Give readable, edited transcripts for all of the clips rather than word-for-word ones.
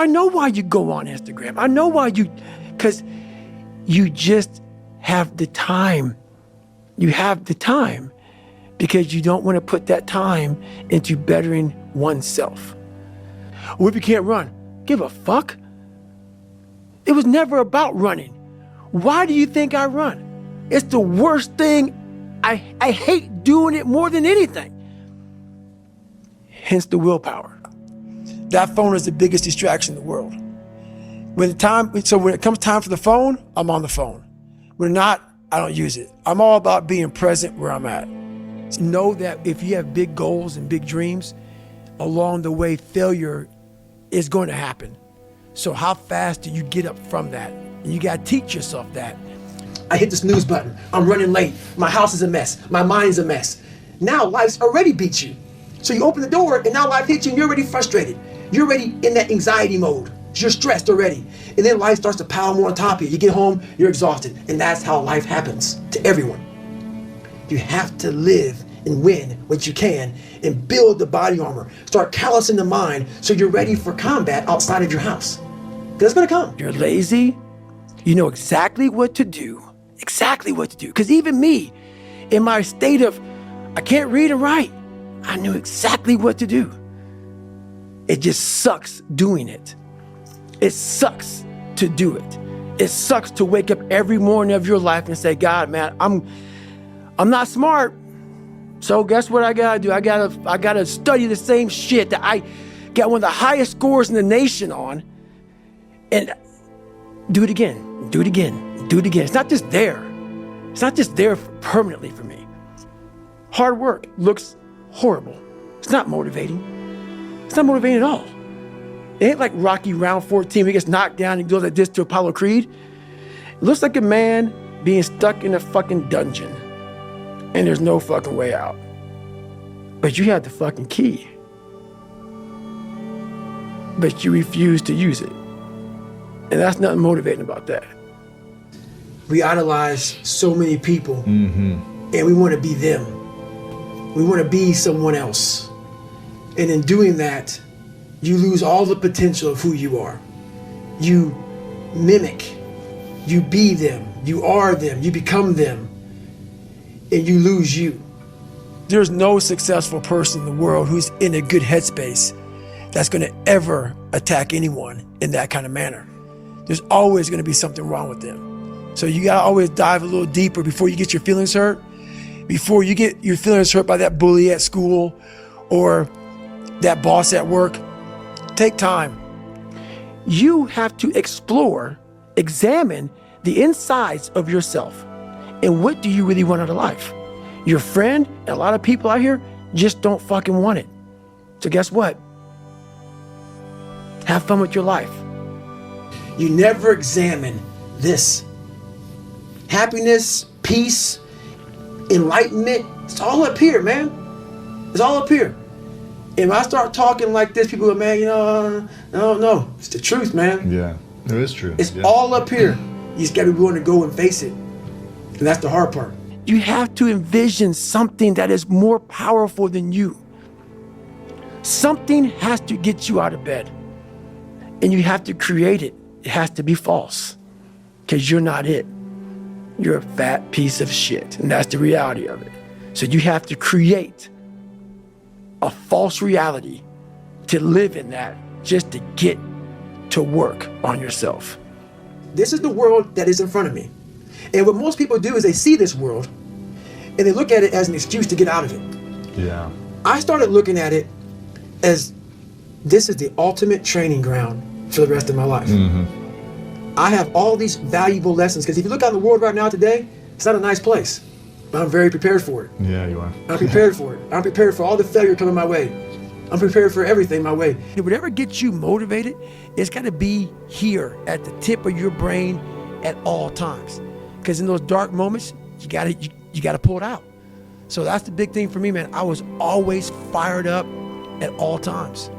I know why you go on Instagram. I know why because you just have the time. You have the time because you don't want to put that time into bettering oneself. What if you can't run? Give a fuck. It was never about running. Why do you think I run? It's the worst thing. I hate doing it more than anything. Hence the willpower. That phone is the biggest distraction in the world. When it comes time for the phone, I'm on the phone. When not, I don't use it. I'm all about being present where I'm at. So know that if you have big goals and big dreams, along the way, failure is going to happen. So how fast do you get up from that? And you gotta teach yourself that. I hit the snooze button. I'm running late. My house is a mess. My mind's a mess. Now life's already beat you. So you open the door and now life hits you and you're already frustrated. You're already in that anxiety mode. You're stressed already. And then life starts to pile more on top of you. You get home, you're exhausted. And that's how life happens to everyone. You have to live and win what you can and build the body armor. Start callousing the mind so you're ready for combat outside of your house. Because it's gonna come. You're lazy, you know exactly what to do. Exactly what to do. Because even me, in my state of, I can't read and write, I knew exactly what to do. It just sucks doing it. It sucks to do it. It sucks to wake up every morning of your life and say, God, man, I'm not smart. So guess what I gotta do? I gotta study the same shit that I got one of the highest scores in the nation on, and do it again, do it again, do it again. It's not just there. It's not just there permanently for me. Hard work looks horrible. It's not motivating. It's not motivating at all. It ain't like Rocky round 14 where he gets knocked down and goes like this to Apollo Creed. It looks like a man being stuck in a fucking dungeon and there's no fucking way out. But you have the fucking key. But you refuse to use it. And that's nothing motivating about that. We idolize so many people, and we want to be them. We want to be someone else. And in doing that, you lose all the potential of who you are. You mimic, you be them, you are them, you become them, and you lose you. There's no successful person in the world who's in a good headspace that's going to ever attack anyone in that kind of manner. There's always going to be something wrong with them. So you got to always dive a little deeper before you get your feelings hurt, before you get your feelings hurt by that bully at school or that boss at work. Take time. You have to explore, examine the insides of yourself. And what do you really want out of life? Your friend and a lot of people out here just don't fucking want it. So guess what? Have fun with your life. You never examine this. Happiness, peace, enlightenment, it's all up here, man. It's all up here. And when I start talking like this, people go, man, you know, no. It's the truth, man. Yeah, it is true. It's all up here. You just gotta be willing to go and face it. And that's the hard part. You have to envision something that is more powerful than you. Something has to get you out of bed. And you have to create it. It has to be false. Because you're not it. You're a fat piece of shit. And that's the reality of it. So you have to create a false reality to live in that just to get to work on yourself. This is the world that is in front of me. And what most people do is they see this world and they look at it as an excuse to get out of it. Yeah. I started looking at it as this is the ultimate training ground for the rest of my life. I have all these valuable lessons because if you look out in the world right now today, it's not a nice place. But I'm very prepared for it. Yeah, you are. I'm prepared for it. I'm prepared for all the failure coming my way. I'm prepared for everything my way. Whatever gets you motivated, it's got to be here at the tip of your brain at all times. Because in those dark moments, you gotta pull it out. So that's the big thing for me, man. I was always fired up at all times.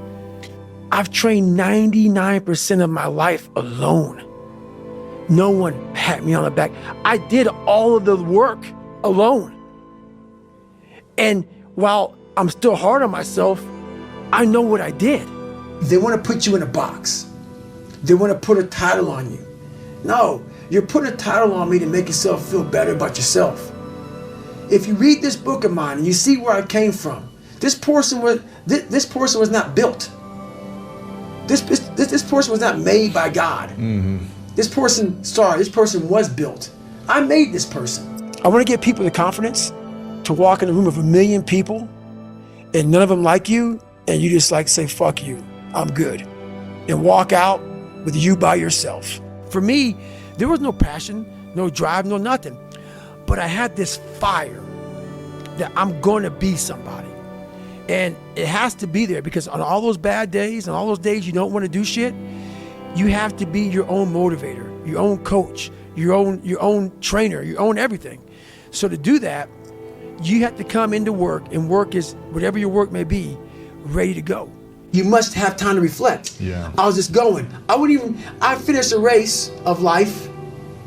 I've trained 99% of my life alone. No one pat me on the back. I did all of the work alone. And while I'm still hard on myself, I know what I did. They want to put you in a box. They want to put a title on you. No, you're putting a title on me to make yourself feel better about yourself. If you read this book of mine and you see where I came from, this person was not built. This person was not made by God. Mm-hmm. This person was built. I made this person. I want to give people the confidence to walk in a room of 1 million people and none of them like you, and you just like say, fuck you, I'm good. And walk out with you by yourself. For me, there was no passion, no drive, no nothing. But I had this fire that I'm going to be somebody. And it has to be there because on all those bad days and all those days you don't want to do shit, you have to be your own motivator, your own coach, your own trainer, your own everything. So to do that, you have to come into work, and work is whatever your work may be, ready to go. You must have time to reflect. Yeah. I was just going. I finished a race of life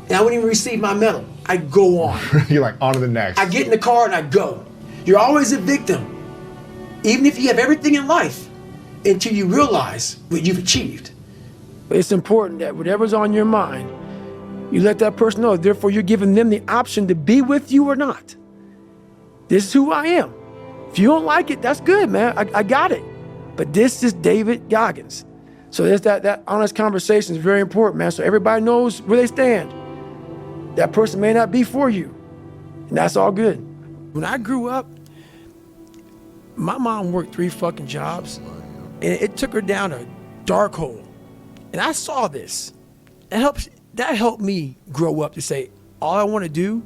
and I wouldn't even receive my medal. I go on. You're like, on to the next. I get in the car and I go. You're always a victim, even if you have everything in life, until you realize what you've achieved. It's important that whatever's on your mind, you let that person know. Therefore, you're giving them the option to be with you or not. This is who I am. If you don't like it, that's good, man. I got it. But this is David Goggins. So there's that honest conversation is very important, man. So everybody knows where they stand. That person may not be for you, and that's all good. When I grew up, my mom worked 3 fucking jobs, and it took her down a dark hole. And I saw this. That helped me grow up to say, all I want to do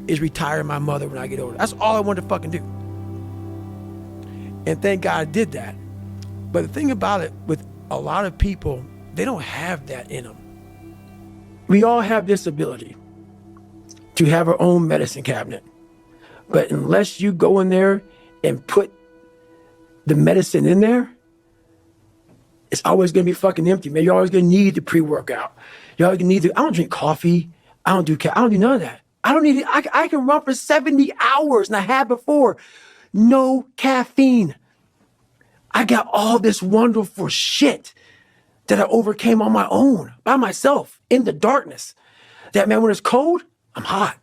is retire my mother when I get older. That's all I want to fucking do. And thank God I did that. But the thing about it, with a lot of people, they don't have that in them. We all have this ability to have our own medicine cabinet. But unless you go in there and put the medicine in there, it's always gonna be fucking empty, man. You're always gonna need the pre-workout. You're always gonna need I don't drink coffee. I don't do none of that. I don't need it. I can run for 70 hours, and I had before. No caffeine. I got all this wonderful shit that I overcame on my own, by myself, in the darkness. That, man, when it's cold, I'm hot.